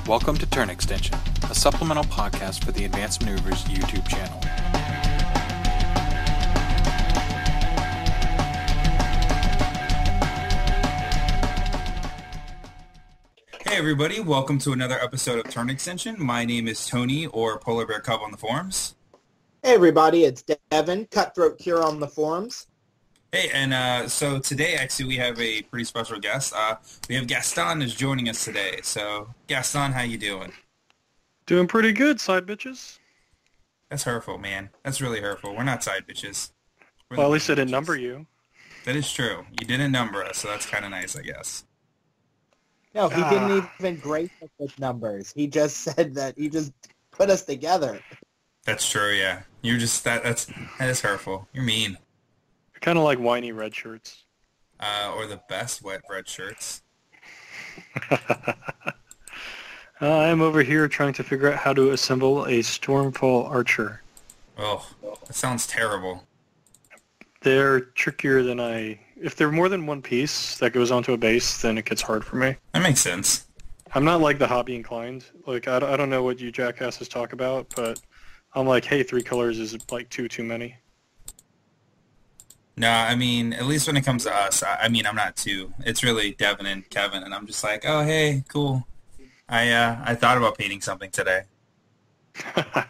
Welcome to Turn Extension, a supplemental podcast for the Advanced Maneuvers YouTube channel. Hey everybody, welcome to another episode of Turn Extension. My name is Tony, or Polar Bear Cub on the forums. Hey everybody, it's Devin, Cutthroat Cure on the forums. Hey, and so today actually we have a pretty special guest. We have Gaston is joining us today. So Gaston, how you doing? Doing pretty good, side bitches. That's hurtful, man. That's really hurtful. We're not side bitches. Well, at least I didn't number you. That is true. You didn't number us, so that's kind of nice, I guess. No, he didn't even grace us with numbers. He just said that he just put us together. That's true, yeah. You're just that is hurtful. You're mean. You're kind of like whiny red shirts. Or the best wet red shirts. I'm over here trying to figure out how to assemble a Stormfall Archer. Oh, that sounds terrible. They're trickier than If they're more than one piece that goes onto a base, then it gets hard for me. That makes sense. I'm not like the hobby inclined. Like, I don't know what you jackasses talk about, but I'm like, hey, 3 colors is like too many. No, I mean, at least when it comes to us, I'm not too. It's really Devin and Kevin, and I'm just like, oh, hey, cool. I thought about painting something today.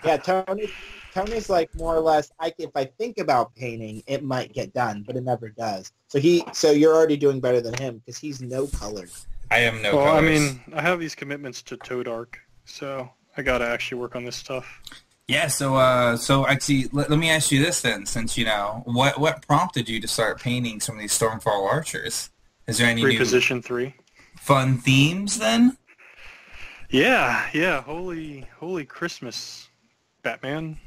Yeah, Tony's like more or less, if I think about painting, it might get done, but it never does. So you're already doing better than him because he's no color. I am no colors. colors. I mean, I have these commitments to Toad Arc, so I got to actually work on this stuff. Yeah, so actually, let me ask you this then, since, what prompted you to start painting some of these Stormfall Archers? Is there any new Position 3. fun themes then? Yeah, holy Christmas, Batman.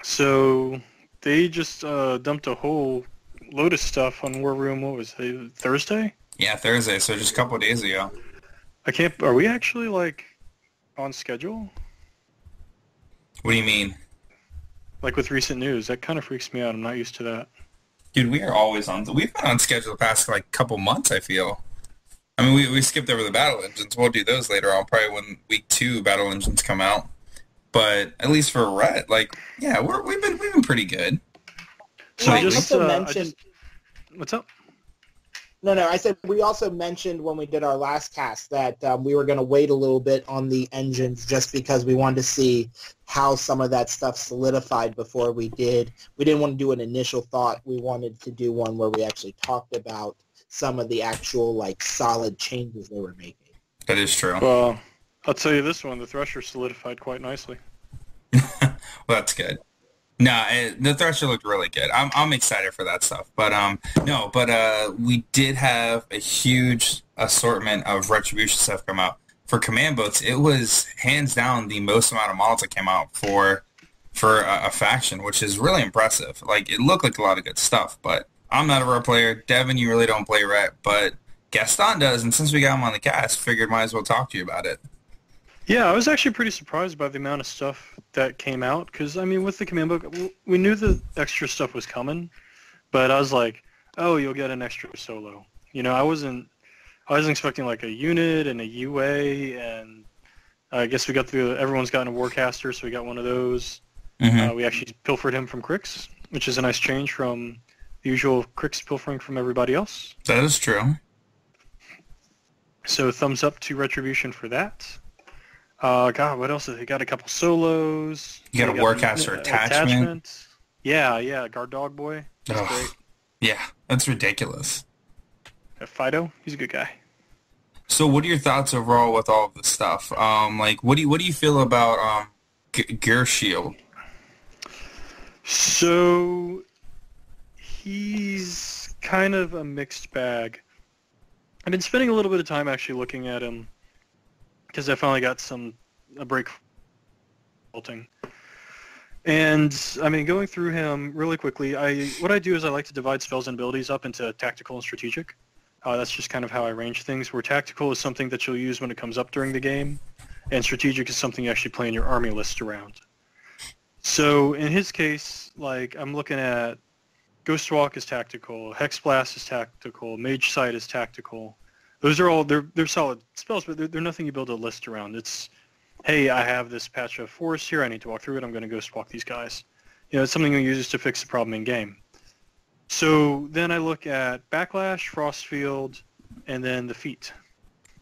So they just dumped a whole load of stuff on War Room, what was it, Thursday? Yeah, Thursday, so just a couple of days ago. Are we actually, on schedule? What do you mean? Like with recent news, that kind of freaks me out. I'm not used to that. Dude, we are always we've been on schedule the past, couple months, I feel. I mean, we skipped over the battle engines. We'll do those later on, probably when week 2 battle engines come out. But at least for Ret, yeah, we've been pretty good. So mentioned. What's up? No, I said we also mentioned when we did our last cast that we were going to wait a little bit on the engines just because we wanted to see how some of that stuff solidified before we did. We didn't want to do an initial thought. We wanted to do one where we actually talked about some of the actual, solid changes they were making. That is true. Well, I'll tell you this one. The Thresher solidified quite nicely. Well, that's good. No, the Thresher looked really good. I'm excited for that stuff. But we did have a huge assortment of Retribution stuff come out. For command boats, it was hands down the most amount of models that came out for a faction, which is really impressive. It looked like a lot of good stuff, but I'm not a Ret player. Devin, you really don't play Ret, but Gaston does, and since we got him on the cast, figured might as well talk to you about it. Yeah, I was actually pretty surprised by the amount of stuff that came out, because, with the command book, we knew the extra stuff was coming, but I was like, oh, you'll get an extra solo. I wasn't expecting, a unit and a UA, and I guess everyone's gotten a Warcaster, so we got one of those. Mm-hmm. We actually pilfered him from Crix, which is a nice change from the usual Crix pilfering from everybody else. That is true. So thumbs up to Retribution for that. God, what else? They got a couple solos. You got a Warcaster attachment. Yeah, Guard Dog Boy. That's great. Yeah, that's ridiculous. Fido, he's a good guy. So what are your thoughts overall with all of this stuff? What do you feel about Gear Shield? So he's kind of a mixed bag. I've been spending a little bit of time actually looking at him because I finally got a break from. And going through him really quickly, what I do is I like to divide spells and abilities up into tactical and strategic. That's just kind of how I arrange things, where tactical is something that you'll use when it comes up during the game, and strategic is something you actually play in your army list around. So in his case, I'm looking at Ghost Walk is tactical, Hex Blast is tactical, Mage Sight is tactical, Those are all they're solid spells, but they're nothing you build a list around. It's, hey, I have this patch of forest here. I need to walk through it. I'm going to ghost walk these guys. It's something you use to fix the problem in game. So then I look at Backlash, Frostfield, and then the feat.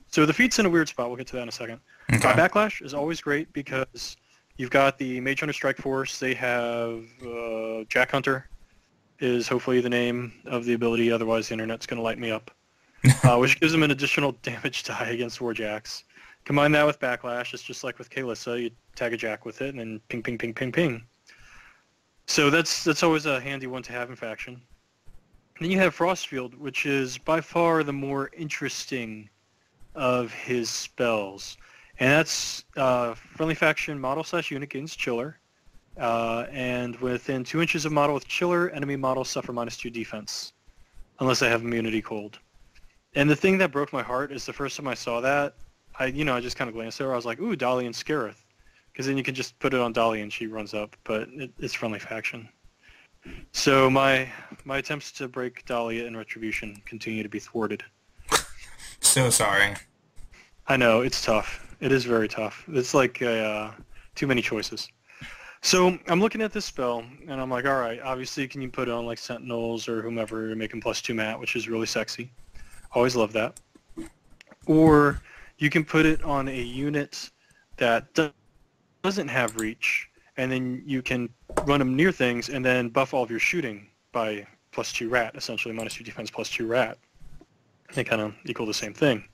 So the feat's in a weird spot. We'll get to that in a second. Okay. Backlash is always great because you've got the Mage Hunter Strike Force. They have Jack Hunter is hopefully the name of the ability. Otherwise, the internet's going to light me up, which gives them an additional damage die against Warjacks. Combine that with Backlash. It's just like with Kalissa. You tag a Jack with it, and then ping, ping, ping, ping, ping. So that's always a handy one to have in faction. And then you have Frostfield, which is by far the more interesting of his spells. And that's friendly faction model / unit gains Chiller. And within 2 inches of model with Chiller, enemy models suffer -2 defense. Unless they have immunity cold. And the thing that broke my heart is the first time I saw that, I just kind of glanced over. I was like, ooh, Dolly and Scareth. Because then you can just put it on Dolly and she runs up. But it's friendly faction. So my attempts to break Dahlia and Retribution continue to be thwarted. So sorry. I know, it's tough. It is very tough. It's like too many choices. So I'm looking at this spell, and I'm like, all right, obviously can you put it on like Sentinels or whomever to make them +2 mat, which is really sexy. Always love that. Or you can put it on a unit that doesn't have reach, and then you can run them near things and then buff all of your shooting by +2 rat, essentially -2 defense +2 rat. They kind of equal the same thing.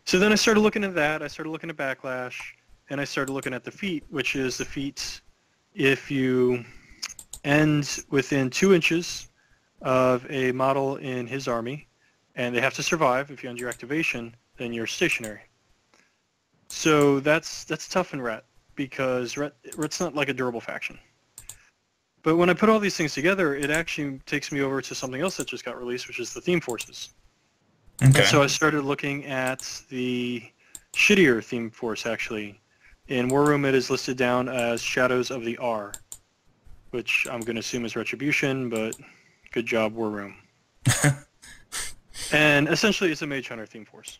So then I started looking at that. I started looking at Backlash, and I started looking at the feat, which is the feat if you end within 2 inches of a model in his army, and they have to survive. If you end your activation, then you're stationary. So that's tough in Ret, because Ret's not like a durable faction. But when I put all these things together, it actually takes me over to something else that just got released, which is the Theme Forces. Okay. And so I started looking at the shittier Theme Force, actually. In War Room, it is listed down as Shadows of the R, which I'm going to assume is Retribution, but good job, War Room. And essentially, it's a Mage Hunter Theme Force.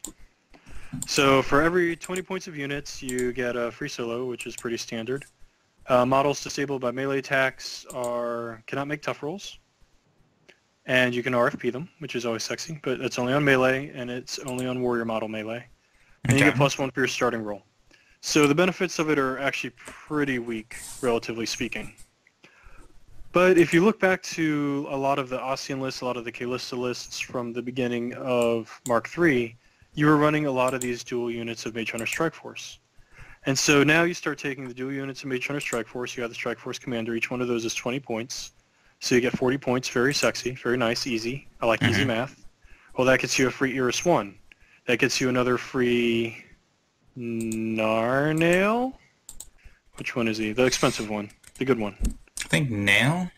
So for every 20 points of units, you get a free solo, which is pretty standard. Models disabled by melee attacks cannot make tough rolls. And you can RFP them, which is always sexy, but it's only on melee, and it's only on warrior model melee. And you get +1 for your starting roll. So the benefits of it are actually pretty weak, relatively speaking. But if you look back to a lot of the Ossian lists, a lot of the Kalista lists from the beginning of Mark III, you were running a lot of these dual units of Mage Hunter Strike Force. And so now you start taking the dual units of Mage Hunter Strike Force. You have the Strike Force Commander. Each one of those is 20 points. So you get 40 points. Very sexy. Very nice. Easy. I like easy math. Well, that gets you a free Iris 1. That gets you another free Narnail? Which one is he? The expensive one. The good one. I think Nail?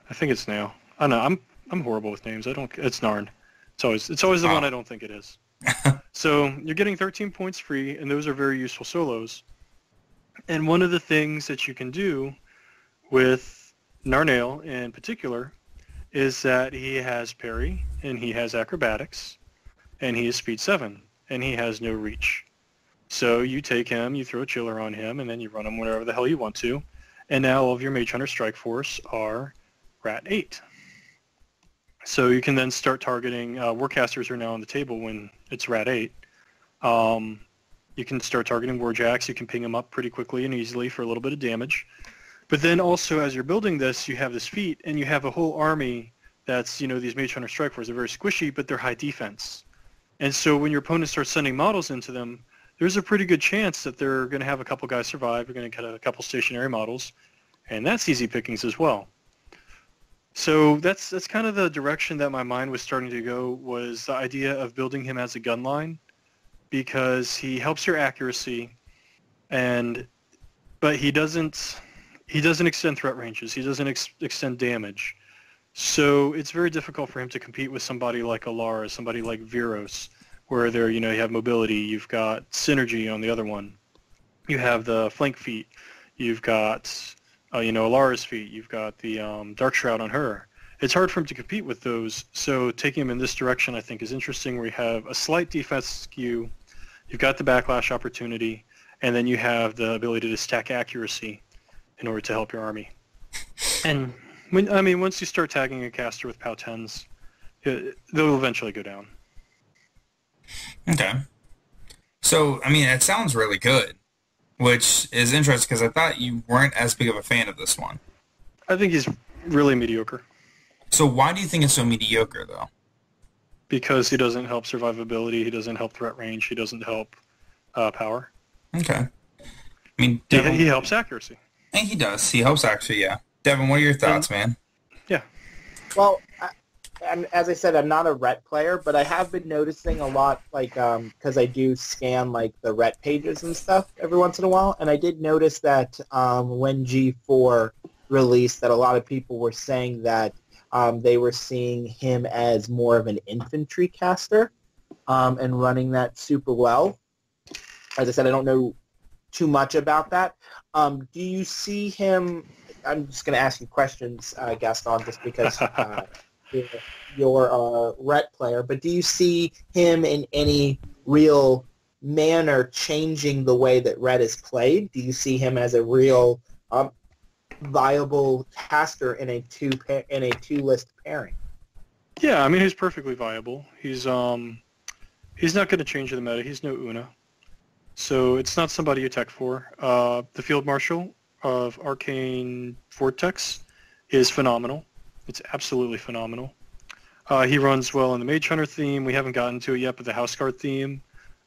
I think it's Nail. I don't know. I'm horrible with names. It's Narn. It's always the one I don't think it is. So you're getting 13 points free, and those are very useful solos. And one of the things that you can do with Narnail in particular is that he has parry, and he has acrobatics, and he is speed 7, and he has no reach. So you take him, you throw a chiller on him, and then you run him wherever the hell you want to. And now all of your Mage Hunter Strike Force are Rat 8. So you can then start targeting, Warcasters are now on the table when it's Rat 8. You can start targeting Warjacks. You can ping them up pretty quickly and easily for a little bit of damage. But then also as you're building this, you have this feat, and you have a whole army that's, these Mage Hunter Strike Force. They're very squishy, but they're high defense. And so when your opponent starts sending models into them, there's a pretty good chance that they're going to have a couple guys survive. You're going to get a couple stationary models, and that's easy pickings as well. So that's kind of the direction that my mind was starting to go, was the idea of building him as a gun line, because he helps your accuracy, but he doesn't extend threat ranges. He doesn't extend damage. So it's very difficult for him to compete with somebody like Alara, somebody like Viros, where you have mobility, you've got synergy on the other one, you have the flank feat, you've got Alara's feat, you've got the Dark Shroud on her. it's hard for him to compete with those. So taking him in this direction, I think, is interesting, where you have a slight defense skew, you've got the backlash opportunity, and then you have the ability to stack accuracy in order to help your army. And once you start tagging a caster with POW 10s, they'll eventually go down. Okay. So, it sounds really good, which is interesting because I thought you weren't as big of a fan of this one. I think he's really mediocre. So why do you think it's so mediocre, though? Because he doesn't help survivability, he doesn't help threat range, he doesn't help power. Okay. Devin, he helps accuracy. And he does. He helps accuracy, yeah. Devin, what are your thoughts, man? Yeah. Well, as I said, I'm not a Ret player, but I have been noticing a lot, because I do scan, the Ret pages and stuff every once in a while, and I did notice that when G4 released, that a lot of people were saying that they were seeing him as more of an infantry caster and running that super well. As I said, I don't know too much about that. Do you see him... I'm just going to ask you questions, Gaston, just because you're a Ret player, but do you see him in any real manner changing the way that Ret is played? Do you see him as a real viable caster in a two-list pairing? Yeah, he's perfectly viable. He's not going to change the meta. He's no Una. So it's not somebody you tech for. The Field Marshal of Arcane Vortex is phenomenal. It's absolutely phenomenal. He runs well in the Mage Hunter theme. We haven't gotten to it yet, but the House Guard theme,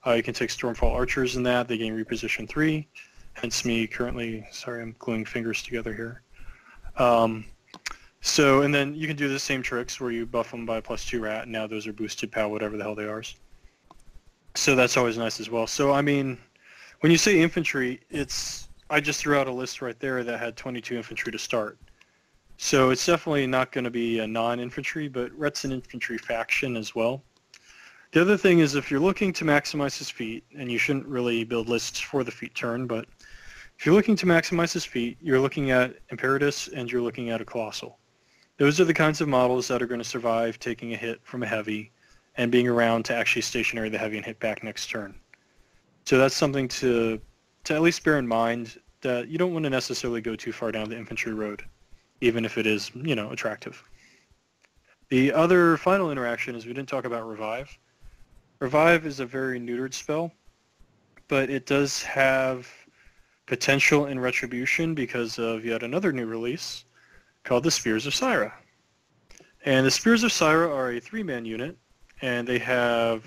you can take Stormfall Archers in that. They gain Reposition 3. Hence me currently, sorry, I'm gluing fingers together here. And then you can do the same tricks where you buff them by +2 rat, and now those are boosted POW, whatever the hell they are. So that's always nice as well. So, when you say infantry, I just threw out a list right there that had 22 infantry to start. So it's definitely not going to be a non-infantry, but Ret's an infantry faction as well. The other thing is if you're looking to maximize his feat, and you shouldn't really build lists for the feat turn, but if you're looking to maximize his feat, you're looking at Imperatus and you're looking at a Colossal. Those are the kinds of models that are going to survive taking a hit from a heavy and being around to actually stationary the heavy and hit back next turn. So that's something to at least bear in mind, that you don't want to necessarily go too far down the infantry road, even if it is, attractive. The other final interaction is we didn't talk about Revive. Revive is a very neutered spell, but it does have potential in Retribution because of yet another new release called the Spears of Syra. And the Spears of Syra are a 3-man unit, and they have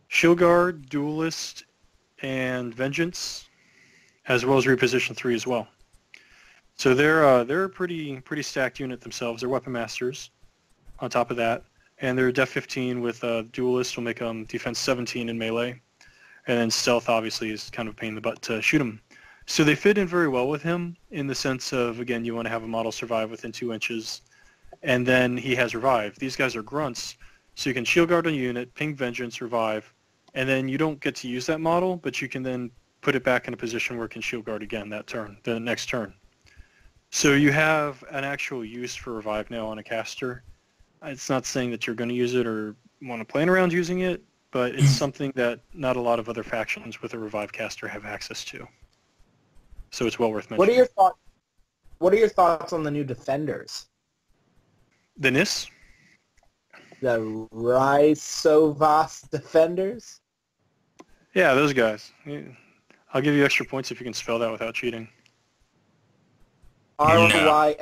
Shield Guard, Duelist, and Vengeance, as well as Reposition 3 as well. So they're a pretty stacked unit themselves. They're Weapon Masters on top of that. And they're Def 15 with Duelist will make them Defense 17 in melee. And then Stealth obviously is kind of a pain in the butt to shoot him. So they fit in very well with him in the sense of, again, you want to have a model survive within 2 inches. And then he has Revive. These guys are grunts, so you can Shield Guard a unit, ping Vengeance, Revive, and then you don't get to use that model, but you can then put it back in a position where it can Shield Guard again the next turn. So you have an actual use for Revive now on a caster. It's not saying that you're going to use it or want to plan around using it, but it's something that not a lot of other factions with a Revive caster have access to. So it's well worth mentioning. What are your thoughts on the new Defenders? The NIS? The Rysovas Defenders? Yeah, those guys. I'll give you extra points if you can spell that without cheating. Rysovas.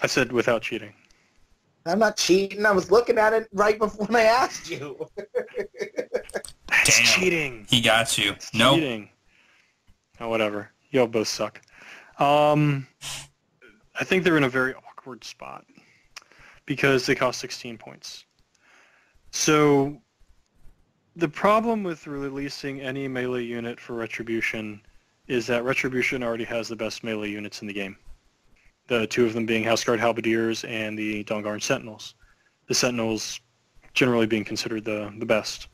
I said without cheating. I'm not cheating. I was looking at it right before I asked you. That's Damn. cheating. He got you. That's Nope. cheating. Oh, whatever. Y'all both suck. I think they're in a very awkward spot because they cost 16 points. So the problem with releasing any melee unit for Retribution is that Retribution already has the best melee units in the game. The two of them being House Guard Halberdiers and the Dawnguard Sentinels. The Sentinels generally being considered the best.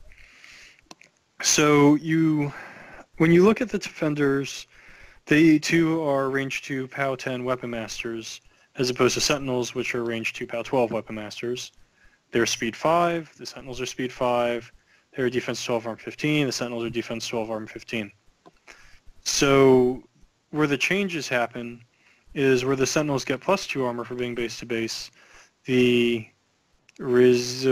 So when you look at the Defenders, They too are range 2 POW 10 Weapon Masters, as opposed to Sentinels, which are range 2 POW 12 Weapon Masters. They're speed 5, the Sentinels are speed 5, they're defense 12, arm 15, the Sentinels are defense 12, arm 15. So where the changes happen is where the Sentinels get plus 2 armor for being base to base, the is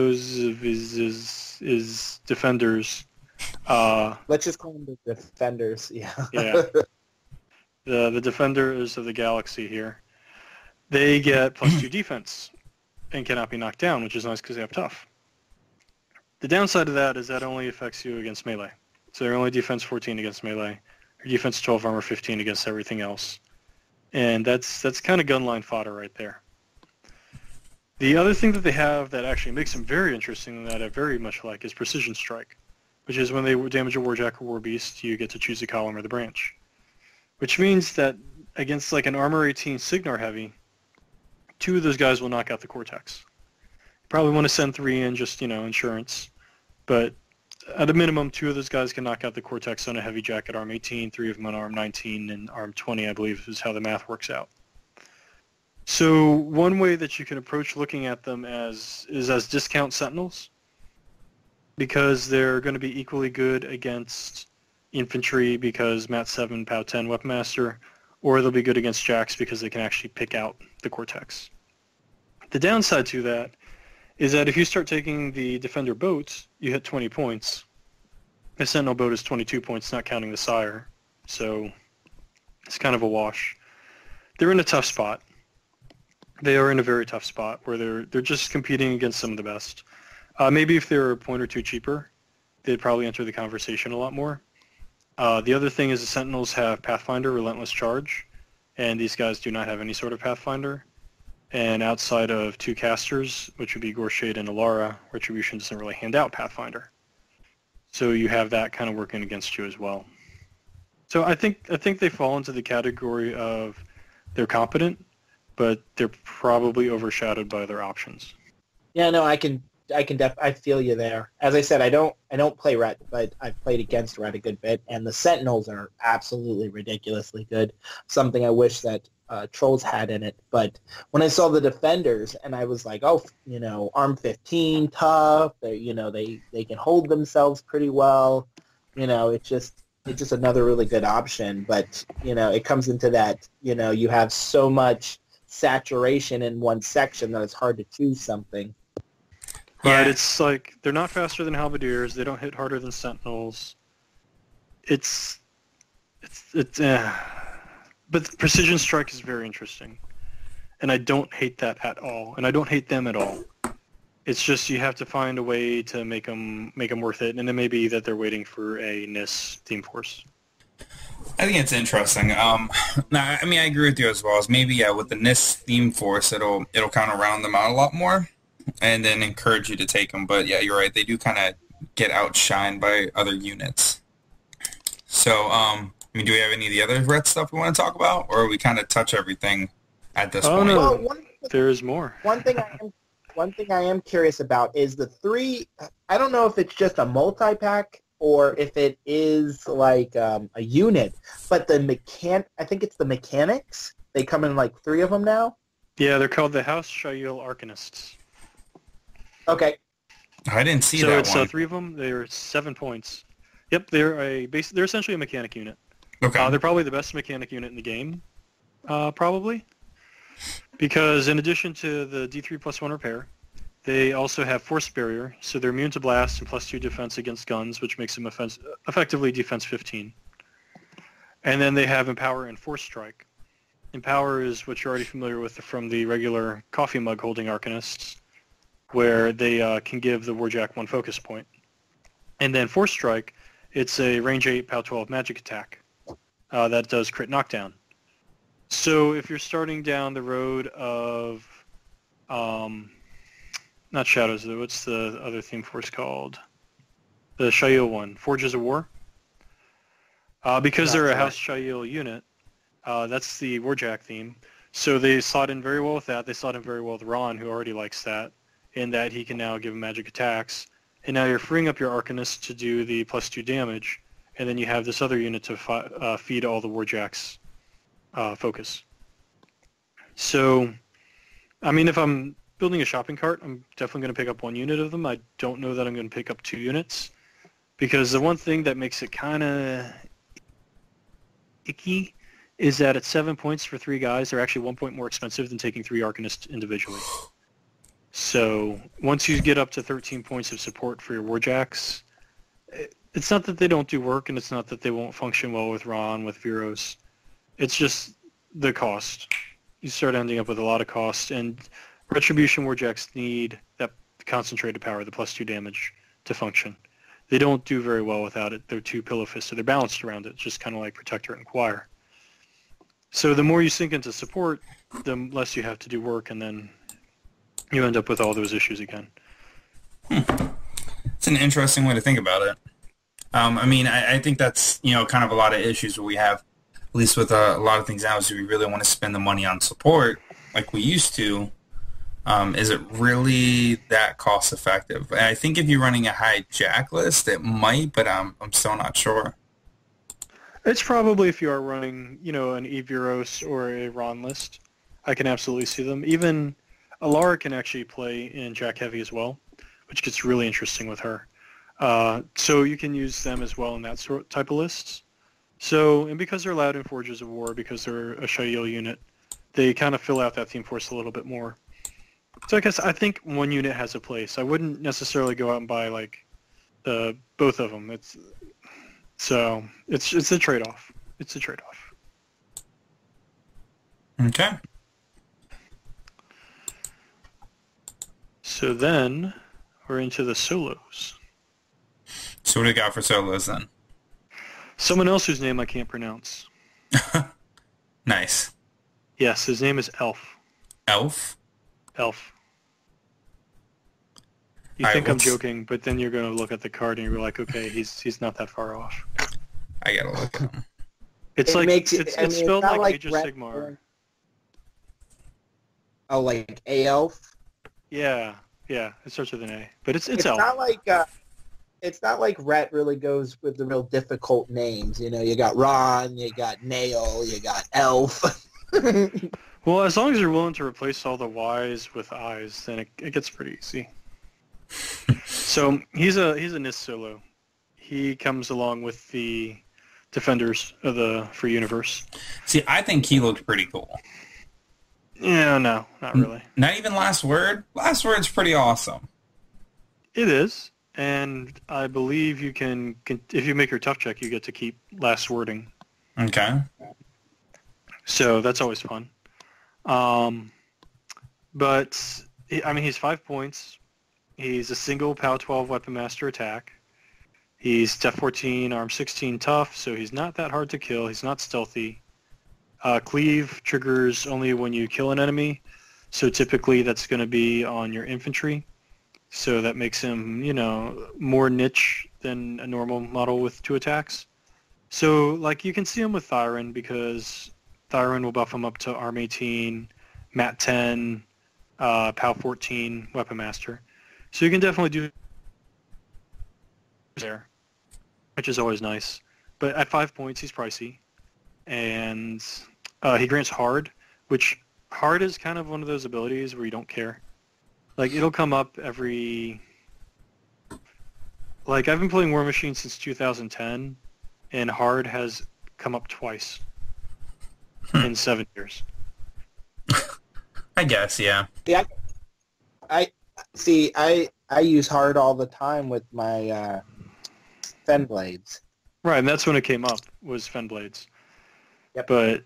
defenders. Let's just call them the defenders. Yeah. Yeah. The defenders of the galaxy here. They get plus 2 defense and cannot be knocked down, which is nice because they have tough. The downside of that is that only affects you against melee. So they're only defense 14 against melee, or defense 12, armor 15 against everything else. And that's kind of gunline fodder right there. The other thing that they have that actually makes them very interesting and that I very much like is Precision Strike, which is when they damage a Warjack or Warbeast, you get to choose the column or the branch. Which means that against like an Armor 18 Signar Heavy, 2 of those guys will knock out the Cortex. You probably want to send 3 in, just, insurance. But at a minimum, 2 of those guys can knock out the Cortex on a Heavy Jacket Arm 18, 3 of them on Arm 19, and Arm 20, I believe, is how the math works out. So one way that you can approach looking at them is as discount Sentinels, because they're going to be equally good against infantry because Mat 7, POW 10 Weapon Master, or they'll be good against Jacks because they can actually pick out the Cortex. The downside to that is that if you start taking the Defender boats, you hit 20 points. The Sentinel boat is 22 points, not counting the Sire, so it's kind of a wash. They're in a tough spot. They are in a very tough spot where they're just competing against some of the best. Maybe if they were a point or 2 cheaper, they'd probably enter the conversation a lot more. The other thing is the Sentinels have Pathfinder, Relentless Charge, and these guys do not have any sort of Pathfinder. And outside of 2 casters, which would be Gorshade and Alara, Retribution doesn't really hand out Pathfinder. So you have that kind of working against you as well. So I think they fall into the category of they're competent, but they're probably overshadowed by their options. Yeah, no, I feel you there. As I said, I don't play Ret, but I've played against Ret a good bit, and the Sentinels are absolutely ridiculously good. Something I wish that Trolls had in it. But when I saw the Defenders, and I was like, oh, Arm 15, tough. They can hold themselves pretty well. It's just another really good option. But it comes into that. You have so much saturation in one section that it's hard to choose something. But it's like they're not faster than Halberdiers. They don't hit harder than Sentinels. But Precision Strike is very interesting, and I don't hate that at all, and I don't hate them at all. It's just you have to find a way to make them worth it, and it may be that they're waiting for a NIS Theme Force. I think it's interesting. I agree with you as well. As maybe with the NIS Theme Force, it'll kind of round them out a lot more, and then encourage you to take them. But yeah, you're right. They do kind of get outshined by other units. So, do we have any of the other red stuff we want to talk about, or we kind of touch everything at this point? No, well, there's more. One thing I am curious about is the 3. I don't know if it's just a multi-pack or if it is like a unit, but I think it's the mechanics. They come in like 3 of them now. Yeah, they're called the House Shail Arcanists. Okay. I didn't see that one. So it's 3 of them. They're 7 points. Yep, they're essentially a mechanic unit. Okay. They're probably the best mechanic unit in the game, probably, because in addition to the D3 plus 1 repair, they also have Force Barrier, so they're immune to blast and plus 2 defense against guns, which makes them effectively defense 15. And then they have Empower and Force Strike. Empower is what you're already familiar with from the regular coffee mug holding Arcanists, where they can give the Warjack 1 focus point. And then Force Strike, it's a range 8 POW 12 magic attack that does crit knockdown. So if you're starting down the road of, not Shadows, what's the other theme force called? The Shail one, Forges of War. Because they're a House Shail unit, that's the Warjack theme. So they slot in very well with that. They slot in very well with Ron, who already likes that, in that he can now give magic attacks. And now you're freeing up your Arcanist to do the plus 2 damage, and then you have this other unit to feed all the Warjacks focus. So, I mean, if I'm building a shopping cart, I'm definitely going to pick up 1 unit of them. I don't know that I'm going to pick up 2 units, because the one thing that makes it kind of icky is that at 7 points for 3 guys, they're actually 1 point more expensive than taking 3 Arcanists individually. So once you get up to 13 points of support for your Warjacks, it's not that they don't do work, and it's not that they won't function well with Ron, with Viros. It's just the cost. You start ending up with a lot of cost, and Retribution Warjacks need that concentrated power, the +2 damage, to function. They don't do very well without it. They're too pillow-fisted. They're balanced around it, just kind of like Protector and Choir. So the more you sink into support, the less you have to do work, and then you end up with all those issues again. It's an interesting way to think about it. I mean, I think that's, kind of a lot of issues we have, at least with a lot of things now, is we really want to spend the money on support like we used to. Is it really that cost effective? And I think if you're running a high Jack list, it might, but I'm still not sure. It's probably if you are running, an Eviros or a Ron list. I can absolutely see them. Even Alara can actually play in Jack Heavy as well, which gets really interesting with her. So you can use them as well in that sort type of lists. So, and because they're allowed in Forges of War, because they're a Shail unit, they kind of fill out that theme force a little bit more. So I think 1 unit has a place. I wouldn't necessarily go out and buy both of them. It's a trade-off. It's a trade-off. Okay. So then we're into the solos. So what do we got for solos then? Someone else whose name I can't pronounce. Nice. Yes, his name is Elf. Elf? Elf. You think I'm joking, but then you're going to look at the card and you're like, okay, he's not that far off. I gotta look at him. It's spelled like Age of Sigmar. Oh, like A-Elf? Yeah, it starts with an A, but it's Elf. It's not like Rhett really goes with the real difficult names. You got Ron, you got Nail, you got Elf. Well, as long as you're willing to replace all the Y's with I's, then it gets pretty easy. So he's a NIST solo. He comes along with the Defenders of the Free Universe. See, I think he looked pretty cool. Yeah, no, not really. Not even Last Word? Last Word's pretty awesome. It is, and I believe you can if you make your tough check, you get to keep Last Wording. Okay. So that's always fun. But, he's 5 points. He's a single POW 12 Weapon Master attack. He's Def 14, Arm 16 tough, so he's not that hard to kill. He's not stealthy. Cleave triggers only when you kill an enemy, so typically that's going to be on your infantry. So that makes him, more niche than a normal model with 2 attacks. So, you can see him with Thyron, because Thyron will buff him up to Arm 18, Mat 10, POW 14, Weapon Master. So you can definitely do there, which is always nice. But at 5 points, he's pricey. And he grants Hard, which Hard is kind of one of those abilities where you don't care. It'll come up every... I've been playing Warmachine since 2010, and Hard has come up twice in 7 years. I guess, yeah. Yeah, I use Hard all the time with my Fenblades. Right, and that's when it came up, was Fenblades. Yep. But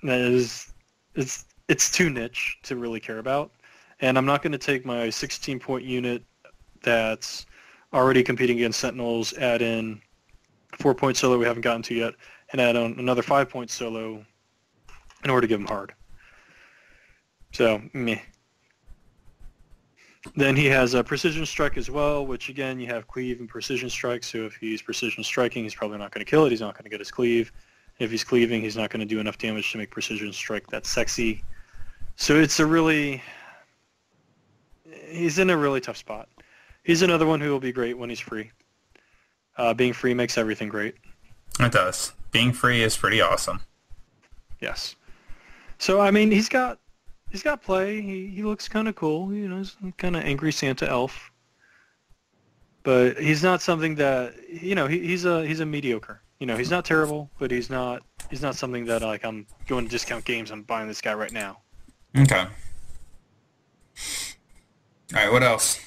it's too niche to really care about. And I'm not going to take my 16-point unit that's already competing against Sentinels, add in 4-point solo we haven't gotten to yet, and add on another 5-point solo in order to give him Hard. So, meh. Then he has a Precision Strike as well, which again, you have Cleave and Precision Strike, so if he's Precision Striking, he's probably not going to kill it, he's not going to get his Cleave. If he's Cleaving, he's not going to do enough damage to make Precision Strike that sexy. So it's he's in a really tough spot. He's another one who will be great when he's free. Being free makes everything great. It does. Being free is pretty awesome. Yes. So I mean, he's got play. He looks kind of cool. You know, he's kind of angry Santa elf. But he's not something that, you know, he's a mediocre. You know, he's not terrible, but he's not something that like I'm going to discount games. I'm buying this guy right now. Okay. All right. What else?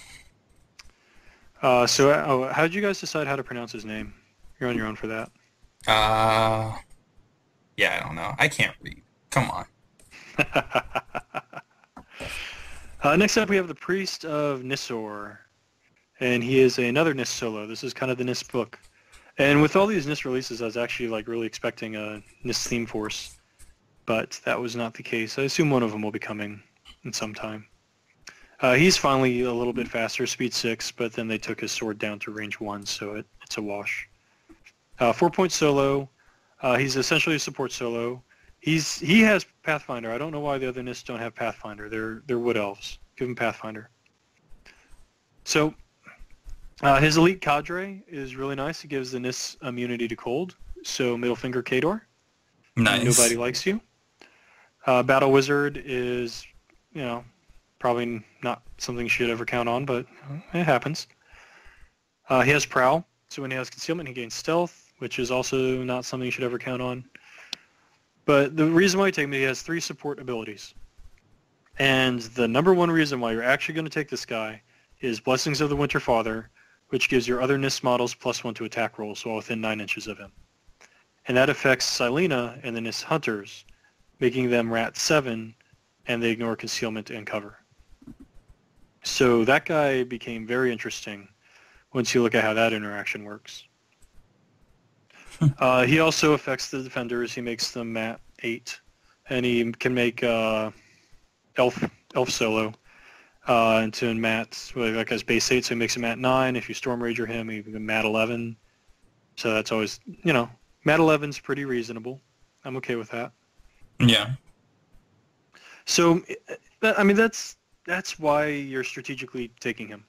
So how did you guys decide how to pronounce his name? You're on your own for that. Yeah, I don't know. I can't read. Come on. Next up, we have the Priest of Nisor, and he is another NIS solo. This is kind of the NIS book. And with all these NIS releases, I was actually like really expecting a NIS theme force, but that was not the case. I assume one of them will be coming in some time. He's finally a little bit faster, speed 6, but then they took his sword down to range 1, so it's a wash. 4-point solo. He's essentially a support solo. He has Pathfinder. I don't know why the other NIS don't have Pathfinder. They're Wood Elves. Give him Pathfinder. So his elite cadre is really nice. He gives the NIS immunity to cold. So middle finger Kador. Nice. Nobody likes you. Battle Wizard is, you know, probably not something you should ever count on, but it happens. He has Prowl. So when he has Concealment, he gains Stealth, which is also not something you should ever count on. But the reason why you take him, he has 3 support abilities. And the number one reason why you're actually going to take this guy is Blessings of the Winter Father, which gives your other NIS models +1 to attack rolls while within 9 inches of him. And that affects Silena and the NIS Hunters, making them Rat 7, and they ignore Concealment and Cover. So that guy became very interesting once you look at how that interaction works. He also affects the defenders. He makes them Mat 8, and he can make Elf solo into Mat, like as base 8, so he makes him Mat 9. If you Storm Rager him, he can Mat 11. So that's always, you know, Mat 11's pretty reasonable. I'm okay with that. Yeah. So, I mean, that's why you're strategically taking him.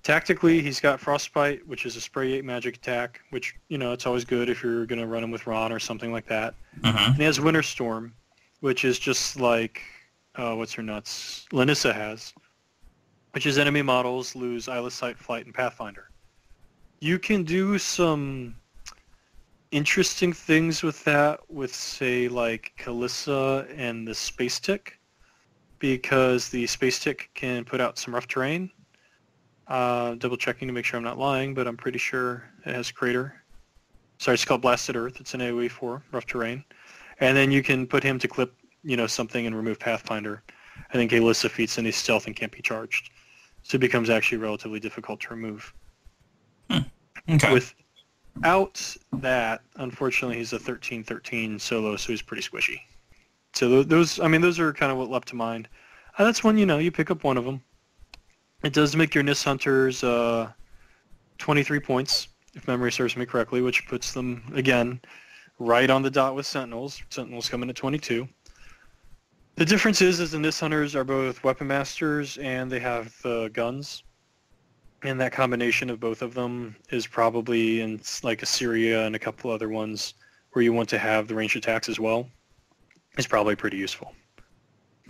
Tactically, he's got Frostbite, which is a spray 8 magic attack, which, you know, it's always good if you're going to run him with Ron or something like that. And he has Winter Storm, which is just like, what's her nuts? Lanissa has, which is enemy models lose Eyeless Sight, Flight, and Pathfinder. You can do some interesting things with that with, say, like Kalissa and the Space Tick, because the Space Tick can put out some rough terrain. Double checking to make sure I'm not lying, but I'm pretty sure it has Crater. Sorry, it's called Blasted Earth. It's an AoE for rough terrain. And then you can put him to clip, you know, something and remove Pathfinder. And then Kalissa feats any stealth and can't be charged. So it becomes actually relatively difficult to remove. Okay. Without that, unfortunately, he's a 13-13 solo, so he's pretty squishy. So those are kind of what leapt to mind. That's when, you know, you pick up one of them. It does make your NIS Hunters 23 points, if memory serves me correctly, which puts them, again, right on the dot with Sentinels. Sentinels come in at 22. The difference is the NIS Hunters are both Weapon Masters and they have guns. And that combination of both of them is probably in like Assyria and a couple other ones where you want to have the ranged attacks as well. Is probably pretty useful.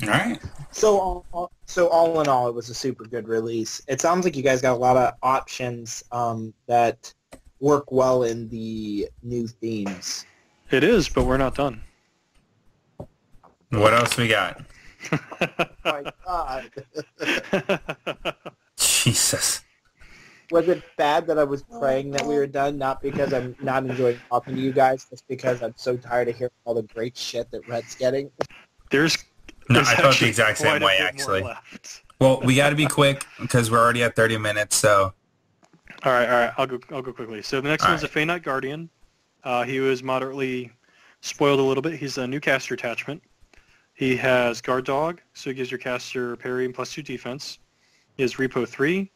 All right. So all in all, it was a super good release. It sounds like you guys got a lot of options that work well in the new themes. It is, but we're not done. What else we got? Oh my God. Jesus. Was it bad that I was praying that we were done? Not because I'm not enjoying talking to you guys, just because I'm so tired of hearing all the great shit that Rhett's getting. No, I felt the exact same way, actually. Well, we got to be quick because we're already at 30 minutes, so... All right. I'll go quickly. So the next one's a Fey Knight Guardian. He was moderately spoiled a little bit. He's a new caster attachment. He has Guard Dog, so he gives your caster parry and +2 defense. He has Repo 3.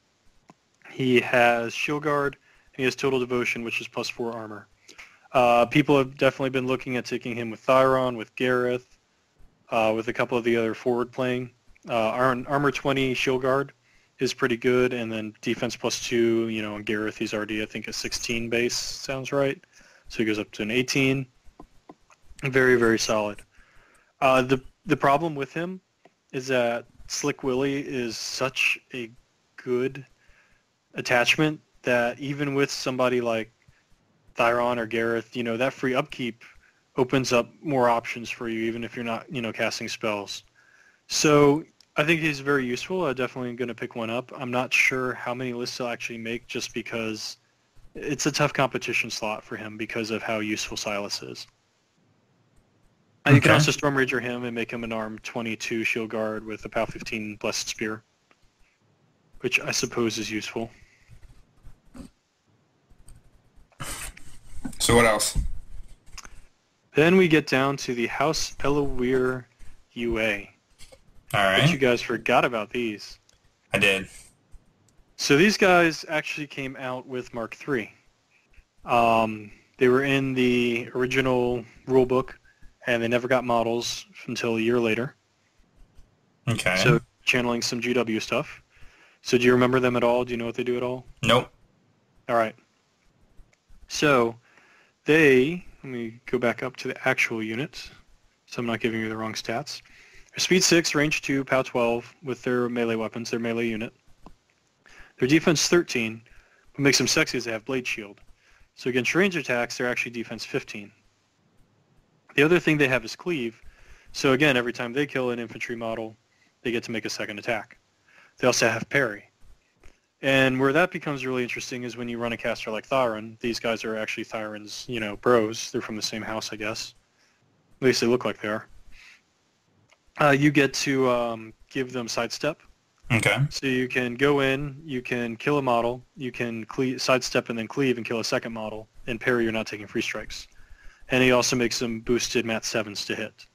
He has Shield Guard, and he has Total Devotion, which is +4 armor. People have definitely been looking at taking him with Thyron, with Gareth, with a couple of the other forward playing. Armor 20 Shield Guard is pretty good, and then defense +2, you know, and Gareth, he's already, I think, a 16 base, sounds right. So he goes up to an 18. Very, very solid. The problem with him is that Slick Willy is such a good attachment that even with somebody like Thyron or Gareth, that free upkeep opens up more options for you, even if you're not, casting spells. So I think he's very useful. I'm definitely going to pick one up. I'm not sure how many lists he'll actually make just because it's a tough competition slot for him because of how useful Silas is. You can also Storm Rager him and make him an arm 22 shield guard with a POW 15 Blessed Spear, which I suppose is useful. So what else? Then we get down to the House Elawir UA. All right. But you guys forgot about these. I did. So these guys actually came out with Mark III. They were in the original rulebook, and they never got models until a year later. Okay. So channeling some GW stuff. So do you remember them at all? Do you know what they do at all? Nope. All right. So let me go back up to the actual unit, so I'm not giving you the wrong stats. They're Speed 6, Range 2, POW 12 with their melee weapons, their melee unit. Their defense 13. What makes them sexy is they have Blade Shield. So against range attacks, they're actually defense 15. The other thing they have is Cleave. So again, every time they kill an infantry model, they get to make a second attack. They also have Parry. And where that becomes really interesting is when you run a caster like Thyron. These guys are actually Thyron's, bros. They're from the same house, I guess. At least they look like they are. You get to give them sidestep. Okay. So you can go in, you can kill a model, you can sidestep and then cleave and kill a second model, and parry, you're not taking free strikes. And he also makes them boosted Mat 7s to hit.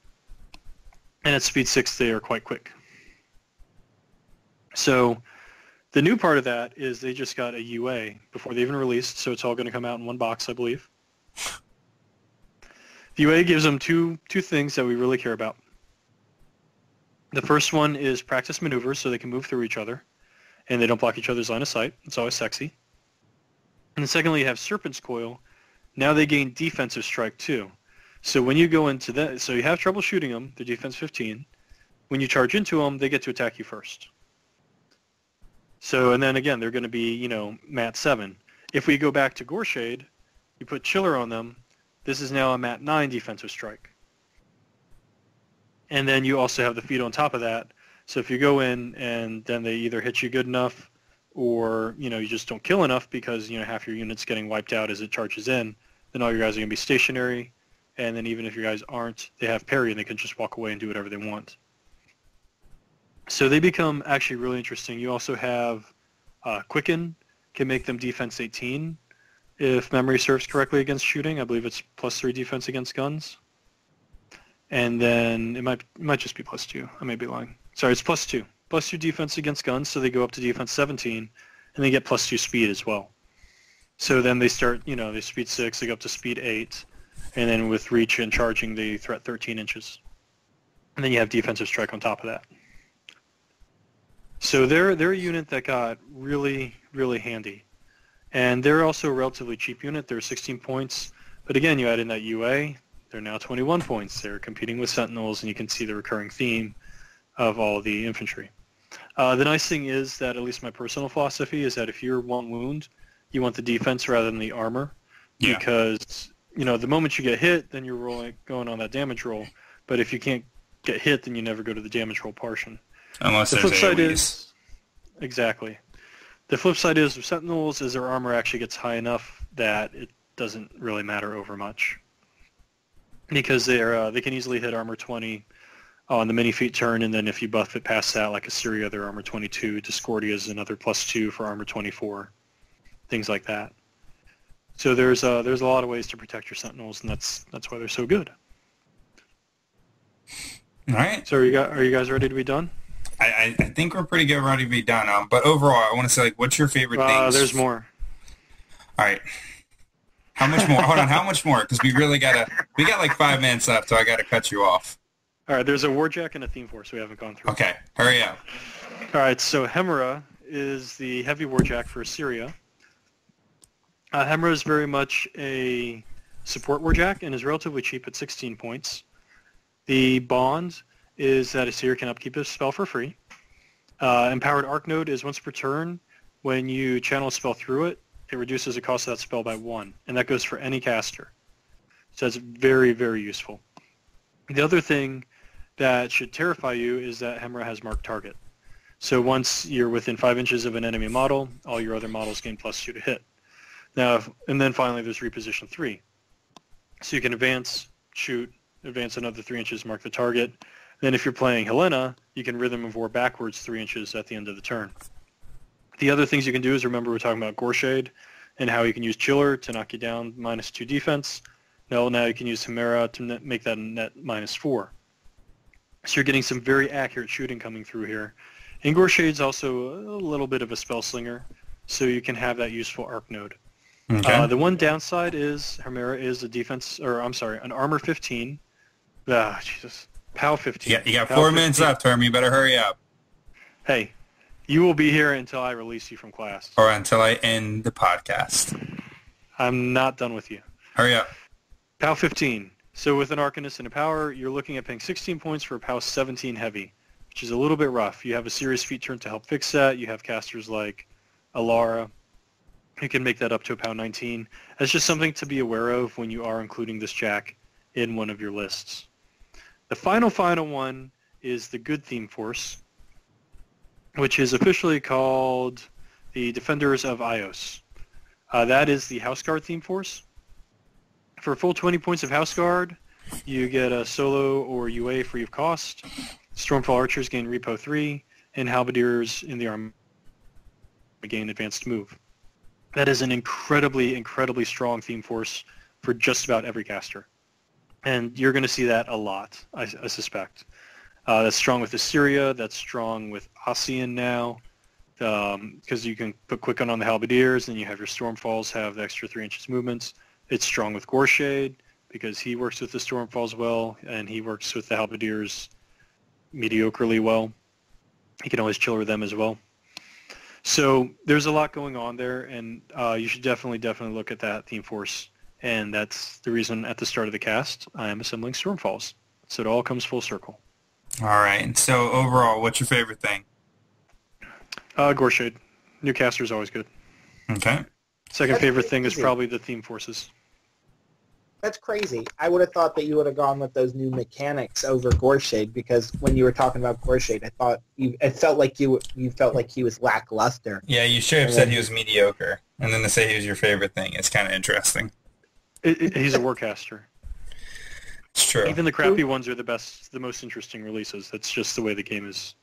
And at speed 6, they are quite quick. So the new part of that is they just got a UA before they even released, so it's all going to come out in one box, I believe. The UA gives them two things that we really care about. The first one is practice maneuvers, so they can move through each other, and they don't block each other's line of sight. It's always sexy. And then secondly, you have Serpent's Coil. Now they gain defensive strike too. So when you go into that, so you have trouble shooting them, they're defense 15. When you charge into them, they get to attack you first. So, and then again, they're going to be, Mat 7. If we go back to Goreshade, you put Chiller on them, this is now a Mat 9 defensive strike. And then you also have the feat on top of that. So if you go in and then they either hit you good enough or, you just don't kill enough because, half your unit's getting wiped out as it charges in, then all your guys are going to be stationary. And then even if your guys aren't, they have parry and they can just walk away and do whatever they want. So they become actually really interesting. You also have Quicken, can make them defense 18 if memory serves correctly against shooting. I believe it's +3 defense against guns. And then it might just be +2. I may be lying. Sorry, it's +2. +2 defense against guns, so they go up to defense 17, and they get +2 speed as well. So then they start, they speed 6, they go up to speed 8, and then with reach and charging, they threat 13 inches. And then you have defensive strike on top of that. So they're a unit that got really, really handy. And they're also a relatively cheap unit. They're 16 points. But again, you add in that UA, they're now 21 points. They're competing with Sentinels, and you can see the recurring theme of all the infantry. The nice thing is that, at least my personal philosophy, is that if you're 1 wound, you want the defense rather than the armor. Yeah. Because, the moment you get hit, then you're going on that damage roll. But if you can't get hit, then you never go to the damage roll portion. Unless the there's flip side AoEs. is exactly. The flip side is with Sentinels is their armor actually gets high enough that it doesn't really matter over much. Because they can easily hit armor 20 on the mini feat turn, and then if you buff it past that, like Assyria, they're armor 22. Discordia is another +2 for armor 24. Things like that. So there's a lot of ways to protect your Sentinels, and that's why they're so good. All right. So are you guys ready to be done? I think we're pretty good ready to be done. But overall, I want to say, what's your favorite things? There's more. All right. How much more? Hold on. How much more? Because we got like 5 minutes left, so I got to cut you off. All right. There's a Warjack and a Theme Force we haven't gone through. Okay. Hurry up. All right. So Hemera is the heavy Warjack for Assyria. Hemera is very much a support Warjack and is relatively cheap at 16 points. The bond is that a seer can upkeep a spell for free. Empowered Arc Node is once per turn. When you channel a spell through it, it reduces the cost of that spell by 1, and that goes for any caster. So that's very, very useful. The other thing that should terrify you is that Hemra has marked target. So once you're within 5 inches of an enemy model, all your other models gain +2 to hit. Now, and then finally there's reposition 3. So you can advance, shoot, advance another 3 inches, mark the target. Then if you're playing Helena, you can Rhythm of War backwards 3 inches at the end of the turn. The other things you can do is, remember we're talking about Gorshade and how you can use Chiller to knock you down -2 defense. Now you can use Hemera to make that a net -4. So you're getting some very accurate shooting coming through here. And Gorshade's also a little bit of a spell slinger, so you can have that useful arc node. Okay. The one downside is Hemera is an armor 15. Jesus. POW 15. Yeah, you got POW 4 15. minutes left, Herm. You better hurry up. Hey, you will be here until I release you from class. Or until I end the podcast. I'm not done with you. Hurry up. POW 15. So with an Arcanist and a Power, you're looking at paying 16 points for a POW 17 heavy, which is a little bit rough. You have a serious feat turn to help fix that. You have casters like Alara who can make that up to a POW 19. That's just something to be aware of when you are including this Jack in one of your lists. The final one is the Good Theme Force, which is officially called the Defenders of Ios. That is the House Guard theme force. For a full 20 points of House Guard, you get a solo or UA free of cost. Stormfall Archers gain Repo 3, and Halberdiers in the army gain advanced move. That is an incredibly, incredibly strong theme force for just about every caster. And you're going to see that a lot, I suspect. That's strong with Assyria. That's strong with Ossian now, because you can put Quicken on the Halberdiers, and you have your Stormfalls have the extra 3 inches movements. It's strong with Gorshade, because he works with the Stormfalls well, and he works with the Halberdiers mediocrely well. He can always chill with them as well. So there's a lot going on there, and you should definitely look at that theme force. And that's the reason at the start of the cast I am assembling Stormfalls. So it all comes full circle. All right. So overall, what's your favorite thing? Gorshade. New caster is always good. Okay. Second favorite thing is probably the theme forces. That's crazy. I would have thought that you would have gone with those new mechanics over Gorshade, because when you were talking about Gorshade, I thought it felt like you felt like he was lackluster. Yeah, you should have said he was mediocre, and then to say he was your favorite thing. It's kind of interesting. He's a warcaster. It's true. Even the crappy ones are the most interesting releases. That's just the way the game is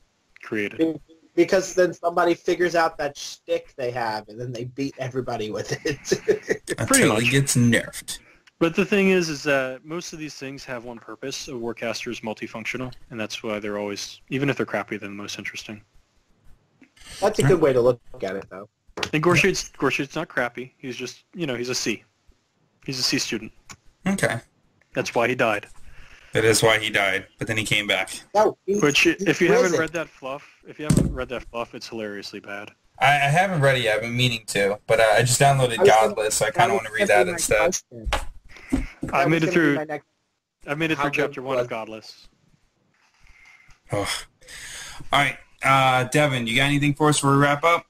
created. Because then somebody figures out that shtick they have, and then they beat everybody with it. Until he gets nerfed. But the thing is that most of these things have one purpose. A warcaster is multifunctional, and that's why they're always, even if they're crappy, they're the most interesting. That's a good way to look at it, though. And Gorshade's not crappy. He's just, he's a C. He's a C student. Okay. That's why he died. That is why he died, but then he came back. No, Which, if you haven't read that fluff, it's hilariously bad. I haven't read it yet. I've been meaning to, but I just downloaded Godless, so I kind of want to read that instead. I made it through chapter 1 of Godless. Oh. All right, Devin, you got anything for us before we wrap up?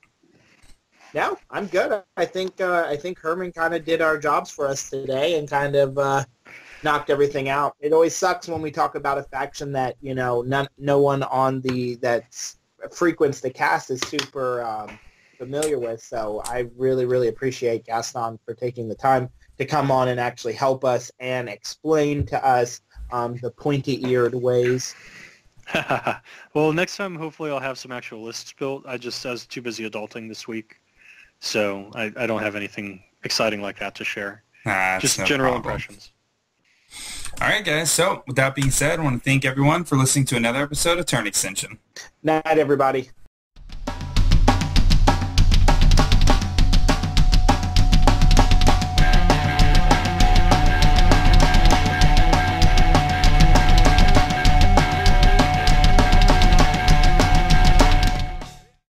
No, I'm good. I think Herman kind of did our jobs for us today and kind of knocked everything out. It always sucks when we talk about a faction that no one on that frequents the cast is super familiar with. So I really, really appreciate Gaston for taking the time to come on and actually help us and explain to us the pointy-eared ways. Well, next time hopefully I'll have some actual lists built. I was too busy adulting this week. So I don't have anything exciting like that to share. Just no general impressions. All right, guys. So with that being said, I want to thank everyone for listening to another episode of Turn Extension. Night, everybody.